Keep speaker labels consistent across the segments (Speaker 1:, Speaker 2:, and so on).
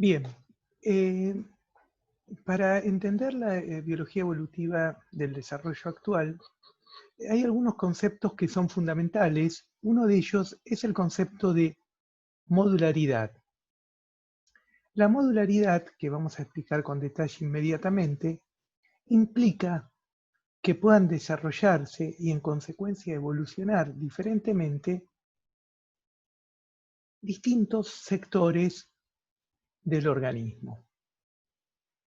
Speaker 1: Bien, eh, para entender la biología evolutiva del desarrollo actual, hay algunos conceptos que son fundamentales. Uno de ellos es el concepto de modularidad. La modularidad, que vamos a explicar con detalle inmediatamente, implica que puedan desarrollarse y en consecuencia evolucionar diferentemente distintos sectores del organismo.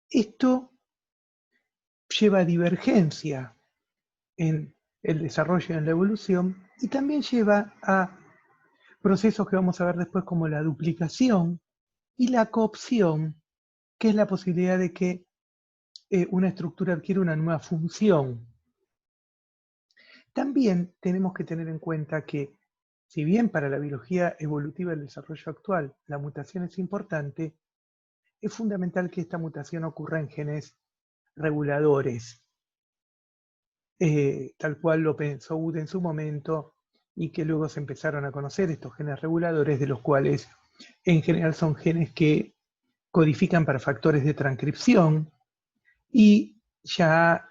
Speaker 1: Esto lleva a divergencia en el desarrollo y en la evolución, y también lleva a procesos que vamos a ver después como la duplicación y la coopción, que es la posibilidad de que una estructura adquiera una nueva función. También tenemos que tener en cuenta que, si bien para la biología evolutiva del desarrollo actual la mutación es importante, es fundamental que esta mutación ocurra en genes reguladores, tal cual lo pensó Wood en su momento, y que luego se empezaron a conocer estos genes reguladores, de los cuales en general son genes que codifican para factores de transcripción, y ya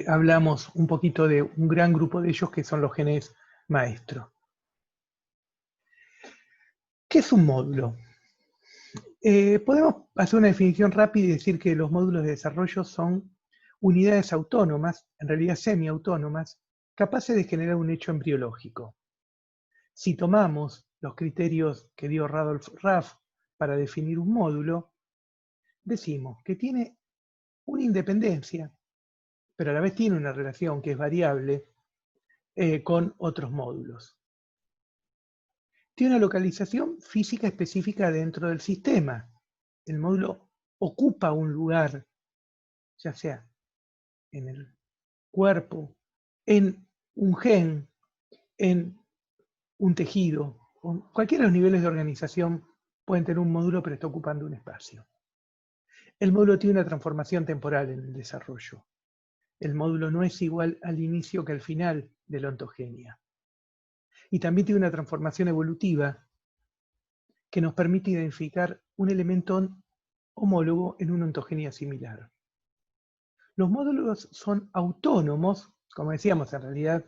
Speaker 1: hablamos un poquito de un gran grupo de ellos que son los genes maestro. ¿Qué es un módulo? Podemos hacer una definición rápida y decir que los módulos de desarrollo son unidades autónomas, en realidad semiautónomas, capaces de generar un hecho embriológico. Si tomamos los criterios que dio Radolf Raff para definir un módulo, decimos que tiene una independencia, pero a la vez tiene una relación que es variable con otros módulos. Tiene una localización física específica dentro del sistema. El módulo ocupa un lugar, ya sea en el cuerpo, en un gen, en un tejido. Cualquiera de los niveles de organización pueden tener un módulo, pero está ocupando un espacio. El módulo tiene una transformación temporal en el desarrollo. El módulo no es igual al inicio que al final de la ontogenia. Y también tiene una transformación evolutiva que nos permite identificar un elemento homólogo en una ontogenia similar. Los módulos son autónomos, como decíamos, en realidad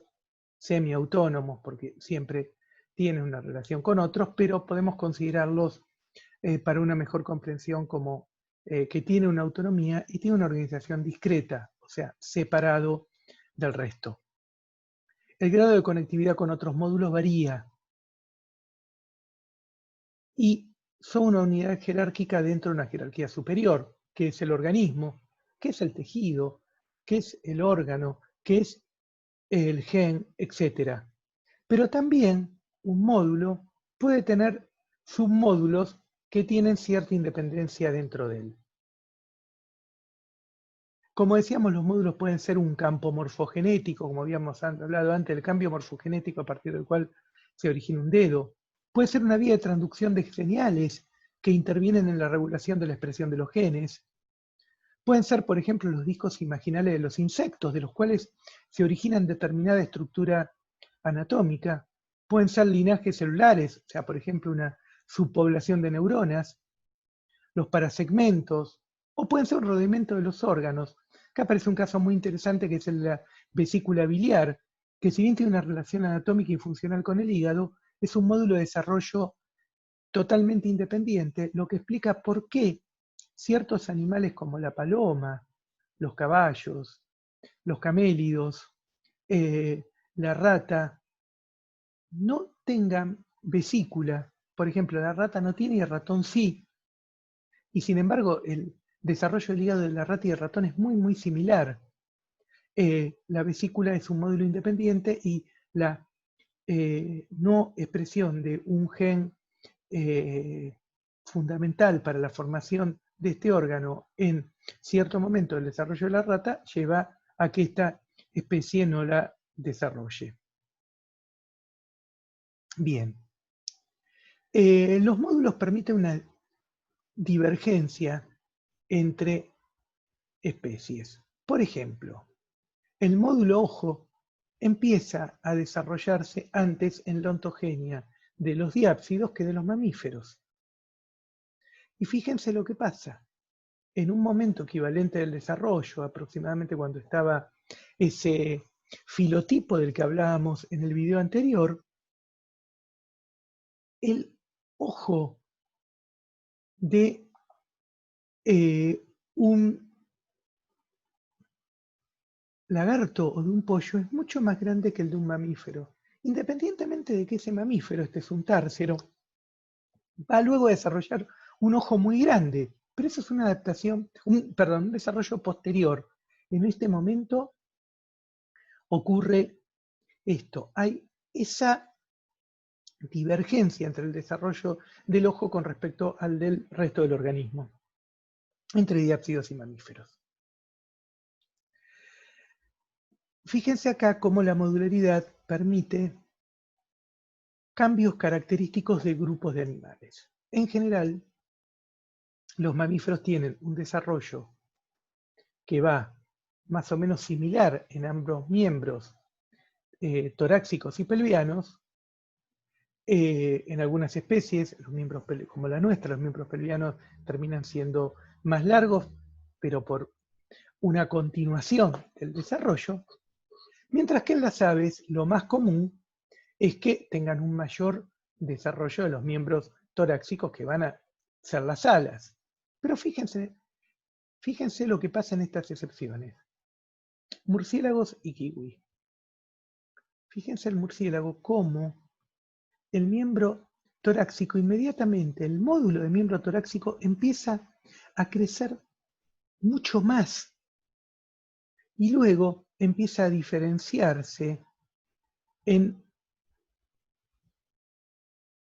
Speaker 1: semiautónomos, porque siempre tienen una relación con otros, pero podemos considerarlos para una mejor comprensión como que tiene una autonomía y tiene una organización discreta, o sea, separado del resto. El grado de conectividad con otros módulos varía y son una unidad jerárquica dentro de una jerarquía superior, que es el organismo, que es el tejido, que es el órgano, que es el gen, etc. Pero también un módulo puede tener submódulos que tienen cierta independencia dentro de él. Como decíamos, los módulos pueden ser un campo morfogenético, como habíamos hablado antes, el cambio morfogenético a partir del cual se origina un dedo. Puede ser una vía de transducción de señales que intervienen en la regulación de la expresión de los genes. Pueden ser, por ejemplo, los discos imaginales de los insectos, de los cuales se originan determinada estructura anatómica. Pueden ser linajes celulares, o sea, por ejemplo, una subpoblación de neuronas, los parasegmentos, o pueden ser un rodimento de los órganos. Acá aparece un caso muy interesante que es la vesícula biliar, que si bien tiene una relación anatómica y funcional con el hígado, es un módulo de desarrollo totalmente independiente, lo que explica por qué ciertos animales como la paloma, los caballos, los camélidos, la rata, no tengan vesícula. Por ejemplo, la rata no tiene y el ratón sí. Y sin embargo, el desarrollo del hígado de la rata y el ratón es muy, muy similar. La vesícula es un módulo independiente y la no expresión de un gen fundamental para la formación de este órgano en cierto momento del desarrollo de la rata lleva a que esta especie no la desarrolle. Bien. Los módulos permiten una divergencia entre especies. Por ejemplo, el módulo ojo empieza a desarrollarse antes en la ontogenia de los diápsidos que de los mamíferos. Y fíjense lo que pasa. En un momento equivalente del desarrollo, aproximadamente cuando estaba ese filotipo del que hablábamos en el video anterior, el ojo de un lagarto o de un pollo es mucho más grande que el de un mamífero. Independientemente de que ese mamífero, este es un társero, va luego a desarrollar un ojo muy grande, pero eso es una adaptación, un desarrollo posterior. En este momento ocurre esto, hay esa divergencia entre el desarrollo del ojo con respecto al del resto del organismo, entre diápsidos y mamíferos. Fíjense acá cómo la modularidad permite cambios característicos de grupos de animales. En general, los mamíferos tienen un desarrollo que va más o menos similar en ambos miembros torácicos y pelvianos. En algunas especies, los miembros como la nuestra, los miembros pelvianos terminan siendo más largos, pero por una continuación del desarrollo, mientras que en las aves lo más común es que tengan un mayor desarrollo de los miembros torácicos que van a ser las alas. Pero fíjense lo que pasa en estas excepciones. Murciélagos y kiwi. Fíjense el murciélago cómo el miembro torácico, inmediatamente el módulo de miembro torácico empieza a crecer mucho más y luego empieza a diferenciarse en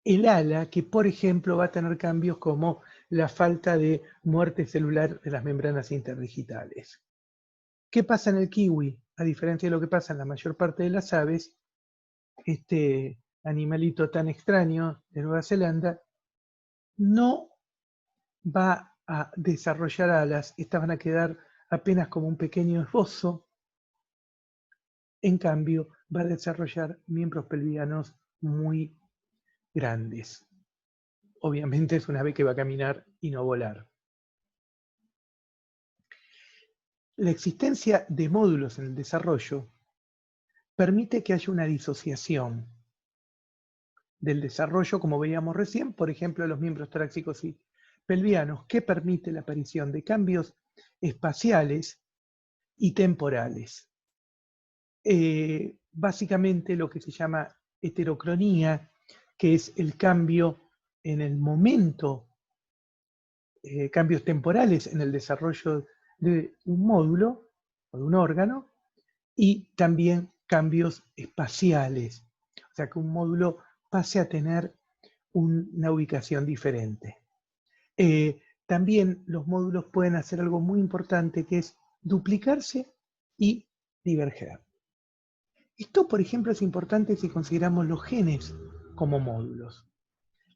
Speaker 1: el ala, que por ejemplo va a tener cambios como la falta de muerte celular de las membranas interdigitales. ¿Qué pasa en el kiwi? A diferencia de lo que pasa en la mayor parte de las aves, este animalito tan extraño de Nueva Zelanda no va a desarrollar alas, estas van a quedar apenas como un pequeño esbozo. En cambio, va a desarrollar miembros pelvianos muy grandes. Obviamente es una ave que va a caminar y no volar. La existencia de módulos en el desarrollo permite que haya una disociación del desarrollo, como veíamos recién, por ejemplo, de los miembros torácicos y pelvianos, que permite la aparición de cambios espaciales y temporales. Básicamente lo que se llama heterocronía, que es el cambio en el momento, cambios temporales en el desarrollo de un módulo o de un órgano, y también cambios espaciales, o sea que un módulo pase a tener una ubicación diferente. También los módulos pueden hacer algo muy importante, que es duplicarse y diverger. Esto, por ejemplo, es importante si consideramos los genes como módulos.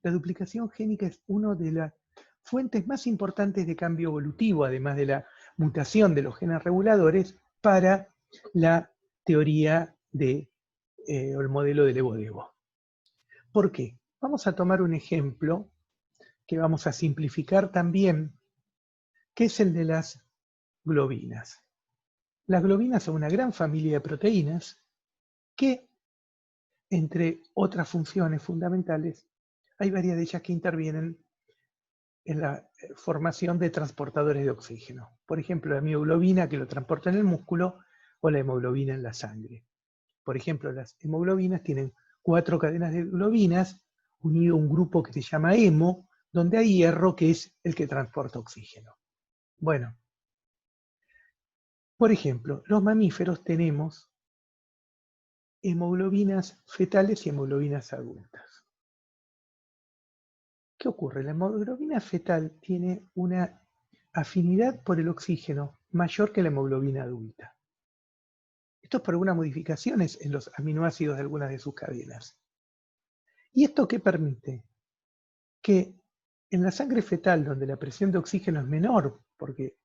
Speaker 1: La duplicación génica es una de las fuentes más importantes de cambio evolutivo, además de la mutación de los genes reguladores, para la teoría de, o el modelo del Evo-Devo. ¿Por qué? Vamos a tomar un ejemplo que vamos a simplificar también, que es el de las globinas. Las globinas son una gran familia de proteínas que, entre otras funciones fundamentales, hay varias de ellas que intervienen en la formación de transportadores de oxígeno. Por ejemplo, la mioglobina, que lo transporta en el músculo, o la hemoglobina en la sangre. Por ejemplo, las hemoglobinas tienen 4 cadenas de globinas unido a un grupo que se llama hemo, donde hay hierro, que es el que transporta oxígeno. Bueno, por ejemplo, los mamíferos tenemos hemoglobinas fetales y hemoglobinas adultas. ¿Qué ocurre? La hemoglobina fetal tiene una afinidad por el oxígeno mayor que la hemoglobina adulta. Esto es por algunas modificaciones en los aminoácidos de algunas de sus cadenas. ¿Y esto qué permite? Que en la sangre fetal, donde la presión de oxígeno es menor, porque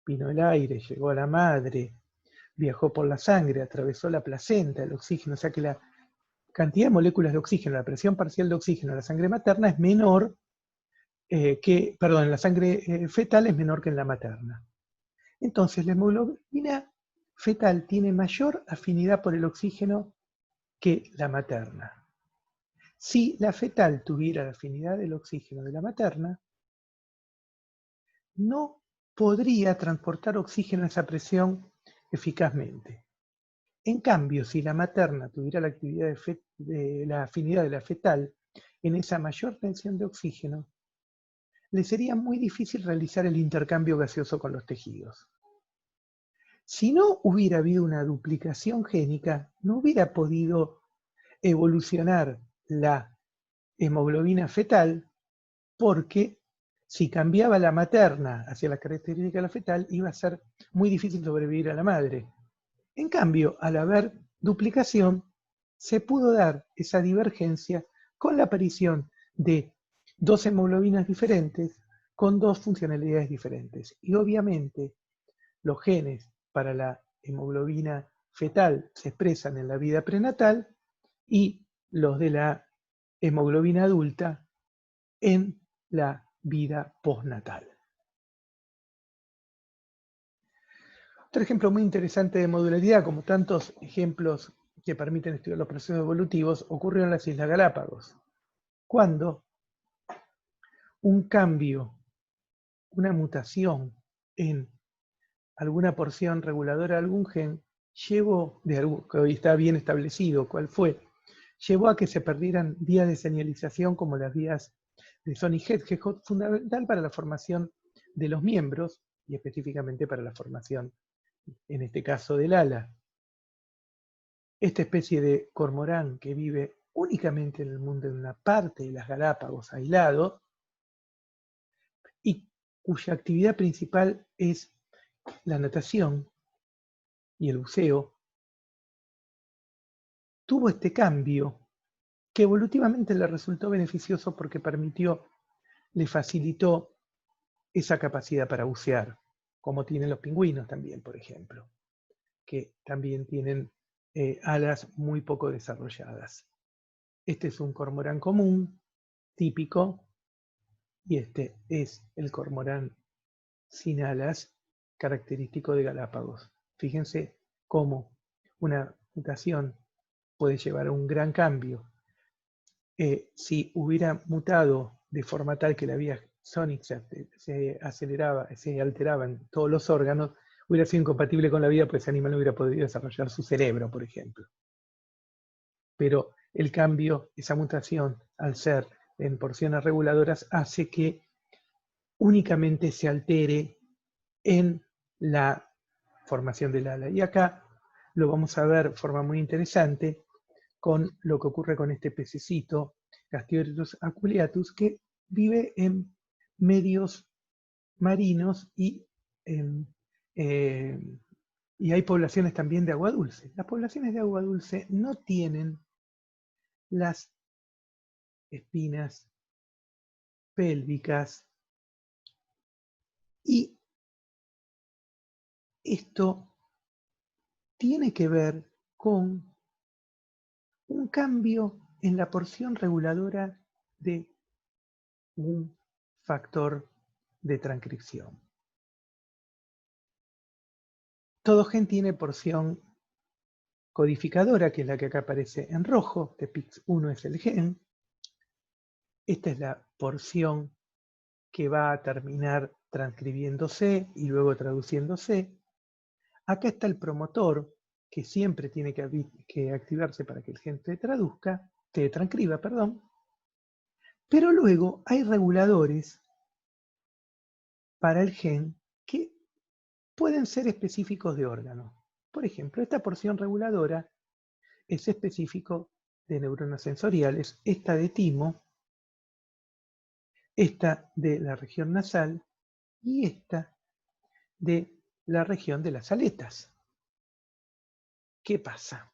Speaker 1: vino el aire, llegó a la madre, viajó por la sangre, atravesó la placenta, el oxígeno, o sea que la cantidad de moléculas de oxígeno, la presión parcial de oxígeno en la sangre materna es menor la sangre fetal es menor que en la materna. Entonces, la hemoglobina fetal tiene mayor afinidad por el oxígeno que la materna. Si la fetal tuviera la afinidad del oxígeno de la materna, no podría transportar oxígeno a esa presión eficazmente. En cambio, si la materna tuviera la afinidad de la fetal en esa mayor tensión de oxígeno, le sería muy difícil realizar el intercambio gaseoso con los tejidos. Si no hubiera habido una duplicación génica, no hubiera podido evolucionar la hemoglobina fetal, porque si cambiaba la materna hacia la característica de la fetal, iba a ser muy difícil sobrevivir a la madre. En cambio, al haber duplicación, se pudo dar esa divergencia con la aparición de dos hemoglobinas diferentes con dos funcionalidades diferentes. Y obviamente, los genes para la hemoglobina fetal se expresan en la vida prenatal y los de la hemoglobina adulta en la vida postnatal. Otro ejemplo muy interesante de modularidad, como tantos ejemplos que permiten estudiar los procesos evolutivos, ocurrió en las Islas Galápagos, cuando un cambio, una mutación en alguna porción reguladora de algún gen, llevó, que hoy está bien establecido cuál fue, llevó a que se perdieran vías de señalización como las vías de Sonic Head, que es fundamental para la formación de los miembros y específicamente para la formación, en este caso, del ala. Esta especie de cormorán que vive únicamente en el mundo, en una parte de las Galápagos, aislado, y cuya actividad principal es la natación y el buceo, tuvo este cambio que evolutivamente le resultó beneficioso porque le facilitó esa capacidad para bucear, como tienen los pingüinos también, por ejemplo, que también tienen alas muy poco desarrolladas. Este es un cormorán común, típico, y este es el cormorán sin alas, característico de Galápagos. Fíjense cómo una mutación puede llevar a un gran cambio. Si hubiera mutado de forma tal que la vía Sonic se aceleraba, se alteraba en todos los órganos, hubiera sido incompatible con la vida, pues ese animal no hubiera podido desarrollar su cerebro, por ejemplo. Pero el cambio, esa mutación, al ser en porciones reguladoras, hace que únicamente se altere en la formación del ala. Y acá lo vamos a ver de forma muy interesante con lo que ocurre con este pececito, Gasterotheres aculeatus, que vive en medios marinos y hay poblaciones también de agua dulce. Las poblaciones de agua dulce no tienen las espinas pélvicas y esto tiene que ver con un cambio en la porción reguladora de un factor de transcripción. Todo gen tiene porción codificadora, que es la que acá aparece en rojo, TPX1 es el gen. Esta es la porción que va a terminar transcribiéndose y luego traduciéndose. Acá está el promotor, que siempre tiene que activarse para que el gen se transcriba, perdón. Pero luego hay reguladores para el gen que pueden ser específicos de órgano. Por ejemplo, esta porción reguladora es específico de neuronas sensoriales, esta de timo, esta de la región nasal y esta de la región de las aletas. ¿Qué pasa?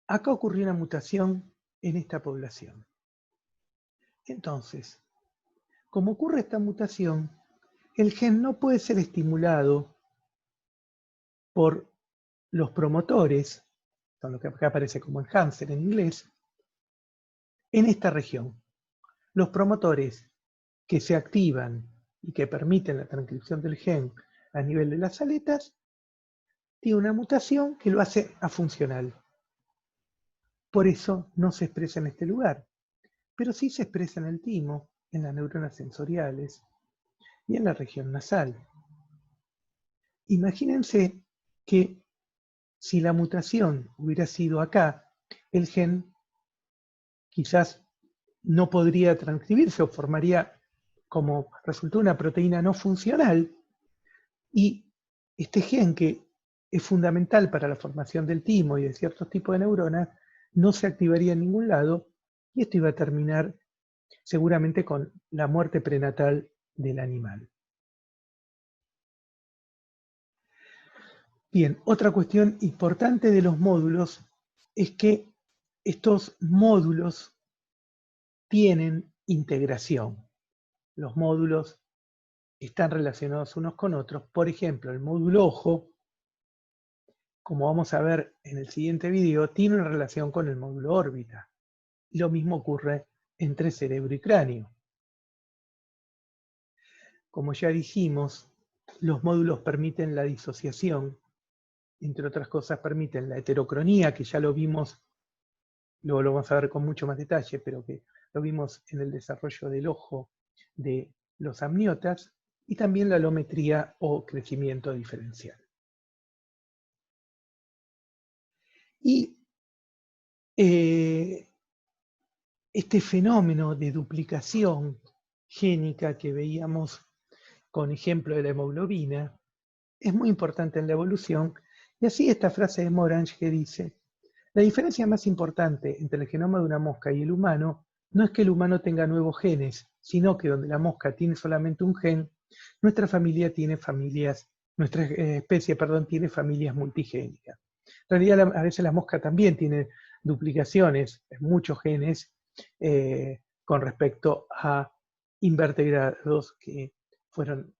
Speaker 1: Acá ocurrió una mutación en esta población. Entonces, como ocurre esta mutación, el gen no puede ser estimulado por los promotores, son lo que acá aparece como enhancer en inglés, en esta región. Los promotores que se activan y que permiten la transcripción del gen a nivel de las aletas, tiene una mutación que lo hace afuncional. Por eso no se expresa en este lugar, pero sí se expresa en el timo, en las neuronas sensoriales y en la región nasal. Imagínense que si la mutación hubiera sido acá, el gen quizás no podría transcribirse o formaría como resultado una proteína no funcional, y este gen que es fundamental para la formación del timo y de ciertos tipos de neuronas no se activaría en ningún lado, y esto iba a terminar seguramente con la muerte prenatal del animal. Bien, otra cuestión importante de los módulos es que estos módulos tienen integración. Los módulos están relacionados unos con otros. Por ejemplo, el módulo ojo, como vamos a ver en el siguiente video, tiene una relación con el módulo órbita. Y lo mismo ocurre entre cerebro y cráneo. Como ya dijimos, los módulos permiten la disociación, entre otras cosas permiten la heterocronía, que ya lo vimos, luego lo vamos a ver con mucho más detalle, pero que lo vimos en el desarrollo del ojo de los amniotas, y también la alometría o crecimiento diferencial. Y este fenómeno de duplicación génica que veíamos con ejemplo de la hemoglobina es muy importante en la evolución, y así esta frase de Morange que dice: la diferencia más importante entre el genoma de una mosca y el humano no es que el humano tenga nuevos genes, sino que donde la mosca tiene solamente un gen, nuestra especie tiene familias multigénicas. En realidad a veces la mosca también tiene duplicaciones, muchos genes, con respecto a invertebrados que fueron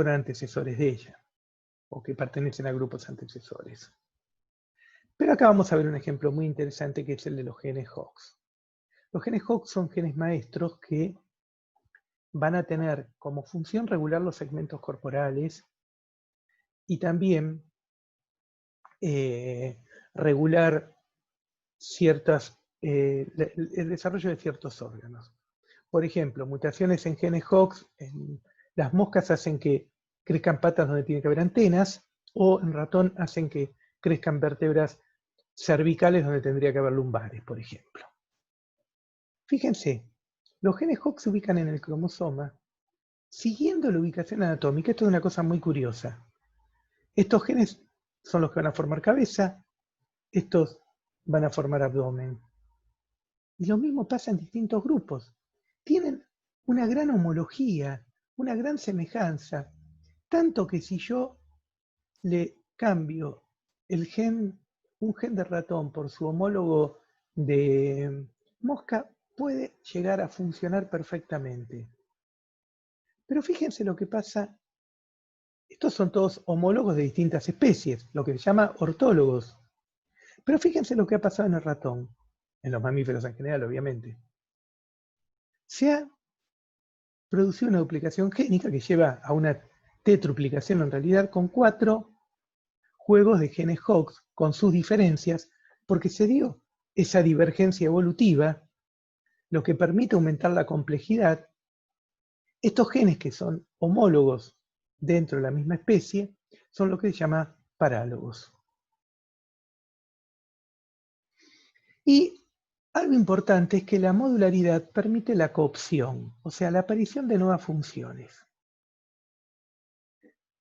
Speaker 1: antecesores de ella, o que pertenecen a grupos antecesores. Pero acá vamos a ver un ejemplo muy interesante, que es el de los genes Hox. Los genes Hox son genes maestros que van a tener como función regular los segmentos corporales y también regular el desarrollo de ciertos órganos. Por ejemplo, mutaciones en genes Hox en las moscas hacen que crezcan patas donde tiene que haber antenas, o en ratón hacen que crezcan vértebras cervicales donde tendría que haber lumbares, por ejemplo. Fíjense, los genes Hox se ubican en el cromosoma siguiendo la ubicación anatómica. Esto es una cosa muy curiosa. Estos genes son los que van a formar cabeza, estos van a formar abdomen. Y lo mismo pasa en distintos grupos. Tienen una gran homología, una gran semejanza, tanto que si yo le cambio un gen de ratón por su homólogo de mosca, puede llegar a funcionar perfectamente. Pero fíjense lo que pasa. Estos son todos homólogos de distintas especies, lo que se llama ortólogos. Pero fíjense lo que ha pasado en el ratón, en los mamíferos en general, obviamente. Se ha producido una duplicación génica que lleva a una tetruplicación en realidad, con 4 juegos de genes Hox con sus diferencias, porque se dio esa divergencia evolutiva, lo que permite aumentar la complejidad. Estos genes, que son homólogos dentro de la misma especie, son lo que se llama parálogos. Y algo importante es que la modularidad permite la coopción, o sea, la aparición de nuevas funciones.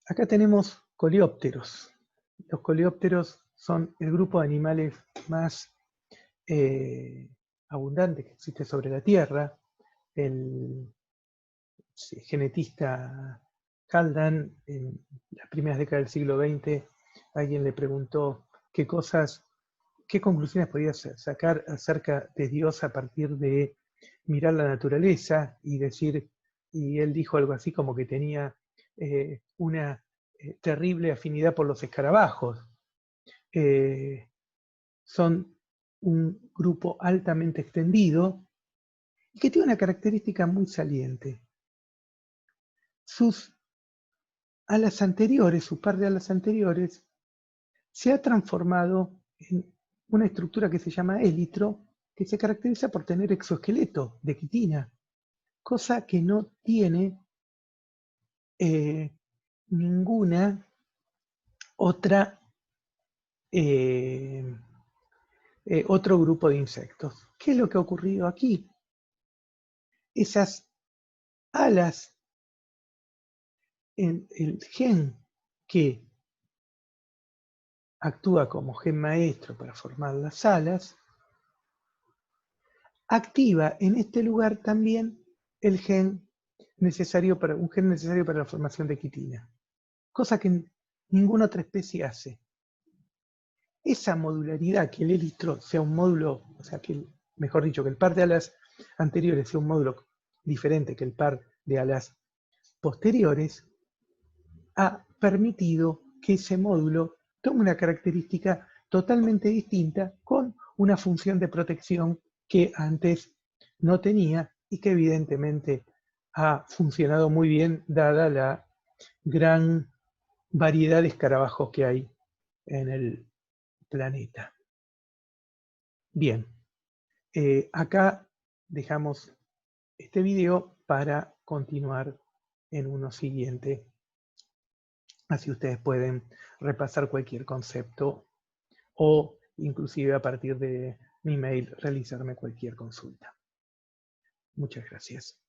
Speaker 1: Acá tenemos coleópteros. Los coleópteros son el grupo de animales más abundante que existe sobre la Tierra. El genetista Haldane, en las primeras décadas del siglo XX, alguien le preguntó qué conclusiones podía sacar acerca de Dios a partir de mirar la naturaleza, y él dijo algo así como que tenía una terrible afinidad por los escarabajos. Son un grupo altamente extendido y que tiene una característica muy saliente. Sus alas anteriores, su par de alas anteriores, se ha transformado en una estructura que se llama élitro, que se caracteriza por tener exoesqueleto de quitina, cosa que no tiene ninguna otra otro grupo de insectos. ¿Qué es lo que ha ocurrido aquí? Esas alas, en el gen que actúa como gen maestro para formar las alas, activa en este lugar también el gen necesario para, un gen necesario para la formación de quitina, cosa que ninguna otra especie hace. Esa modularidad, que el élitro sea un módulo, o sea, que mejor dicho, que el par de alas anteriores sea un módulo diferente que el par de alas posteriores, ha permitido que ese módulo tome una característica totalmente distinta con una función de protección que antes no tenía y que evidentemente ha funcionado muy bien dada la gran variedad de escarabajos que hay en el planeta. Bien, acá dejamos este video para continuar en uno siguiente. Así ustedes pueden repasar cualquier concepto o inclusive a partir de mi mail realizarme cualquier consulta. Muchas gracias.